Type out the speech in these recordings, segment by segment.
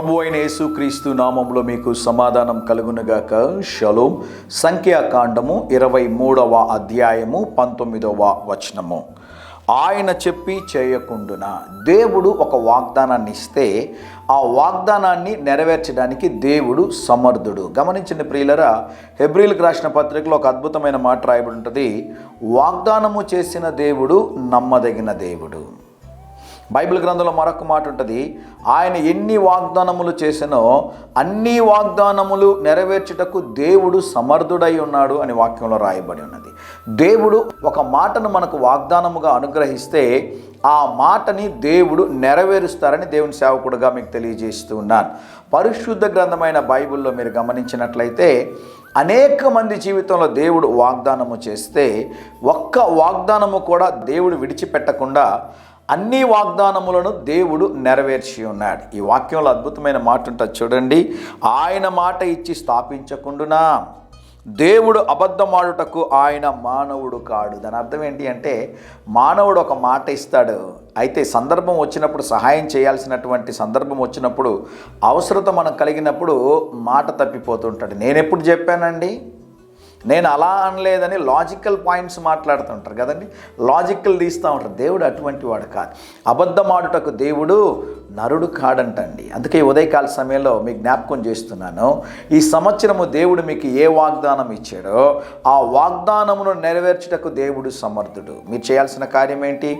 ప్రభు అయిన యేసుక్రీస్తు నామములో మీకు సమాధానం కలుగునుగాక. షలోం. సంఖ్యాకాండము 23వ అధ్యాయము 19వ వచనము. ఆయన చెప్పి చేయకుండున దేవుడు ఒక వాగ్దానాన్ని ఇస్తే ఆ వాగ్దానాన్ని నెరవేర్చడానికి దేవుడు సమర్థుడు. గమనించండి ప్రియులరా, హెబ్రీలకు రాసిన పత్రికలో ఒక అద్భుతమైన మాట రాయబడి ఉంటుంది. వాగ్దానము చేసిన దేవుడు నమ్మదగిన దేవుడు. బైబిల్ గ్రంథంలో మరొక మాట ఉంటుంది. ఆయన ఎన్ని వాగ్దానములు చేసినో అన్ని వాగ్దానములు నెరవేర్చుటకు దేవుడు సమర్థుడై ఉన్నాడు అని వాక్యంలో రాయబడి ఉన్నది. దేవుడు ఒక మాటను మనకు వాగ్దానముగా అనుగ్రహిస్తే ఆ మాటని దేవుడు నెరవేరుస్తారని దేవుని సేవకుడుగా మీకు తెలియజేస్తూ ఉన్నాను. పరిశుద్ధ గ్రంథమైన బైబిల్లో మీరు గమనించినట్లయితే అనేక మంది జీవితంలో దేవుడు వాగ్దానము చేస్తే ఒక్క వాగ్దానము కూడా దేవుడు విడిచిపెట్టకుండా అన్ని వాగ్దానములను దేవుడు నెరవేర్చి ఉన్నాడు. ఈ వాక్యంలో అద్భుతమైన మాట ఉంటుంది చూడండి. ఆయన మాట ఇచ్చి స్థాపించకుండునా దేవుడు అబద్ధమాడుటకు ఆయన మానవుడు కాడు. దాని అర్థం ఏంటి అంటే, మానవుడు ఒక మాట ఇస్తాడు, అయితే సందర్భం వచ్చినప్పుడు, సహాయం చేయాల్సినటువంటి సందర్భం వచ్చినప్పుడు, అవసరత మనం కలిగినప్పుడు మాట తప్పిపోతుంటాడు. నేను ఎప్పుడు చెప్పానండి, నేను అలా అనలేదని లాజికల్ పాయింట్స్ మాట్లాడుతుంటారు కదండి, లాజికల్ తీస్తూ ఉంటారు. దేవుడు అటువంటి వాడు కాదు. అబద్ధమాడుటకు దేవుడు నరుడు కాడంటండి. అందుకే ఉదయకాల సమయంలో మీకు జ్ఞాపకం చేస్తున్నాను. ఈ సంవత్సరము దేవుడు మీకు ఏ వాగ్దానం ఇచ్చాడో ఆ వాగ్దానమును నెరవేర్చుటకు దేవుడు సమర్థుడు. మీరు చేయాల్సిన కార్యం ఏంటి?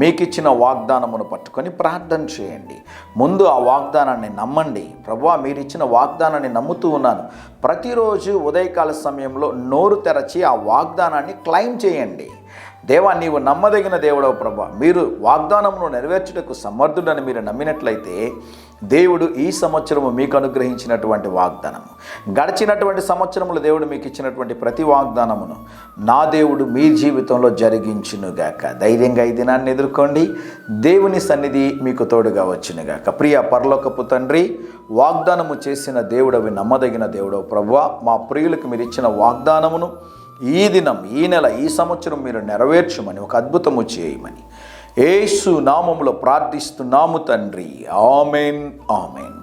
మీకు ఇచ్చిన వాగ్దానమును పట్టుకొని ప్రార్థన చేయండి. ముందు ఆ వాగ్దానాన్ని నమ్మండి. ప్రభువా, మీరు ఇచ్చిన వాగ్దానాన్ని నమ్ముతూ ఉన్నాను. ప్రతిరోజు ఉదయకాల సమయంలో నోరు తెరచి ఆ వాగ్దానాన్ని క్లెయిమ్ చేయండి. దేవా, నీవు నమ్మదగిన దేవుడవు ప్రభా, మీరు వాగ్దానమును నెరవేర్చుటకు సమర్థుడని మీరు నమ్మినట్లయితే దేవుడు ఈ సంవత్సరము మీకు అనుగ్రహించినటువంటి వాగ్దానము, గడిచినటువంటి సంవత్సరములు దేవుడు మీకు ఇచ్చినటువంటి ప్రతి వాగ్దానమును నా దేవుడు మీ జీవితంలో జరిగించునుగాక. ధైర్యంగా ఈ దినాన్ని ఎదుర్కోండి. దేవుని సన్నిధి మీకు తోడుగా వచ్చునుగాక. ప్రియ పరలోకపు తండ్రి, వాగ్దానము చేసిన దేవుడవి, నమ్మదగిన దేవుడవు ప్రభువా, మా ప్రియులకు మీరు ఇచ్చిన వాగ్దానమును ఈ దినం, ఈ నెల, ఈ సంవత్సరం మీరు నెరవేర్చమని, ఒక అద్భుతము చేయమని యేసు నామములో ప్రార్థిస్తున్నాము తండ్రి. ఆమేన్, ఆమేన్.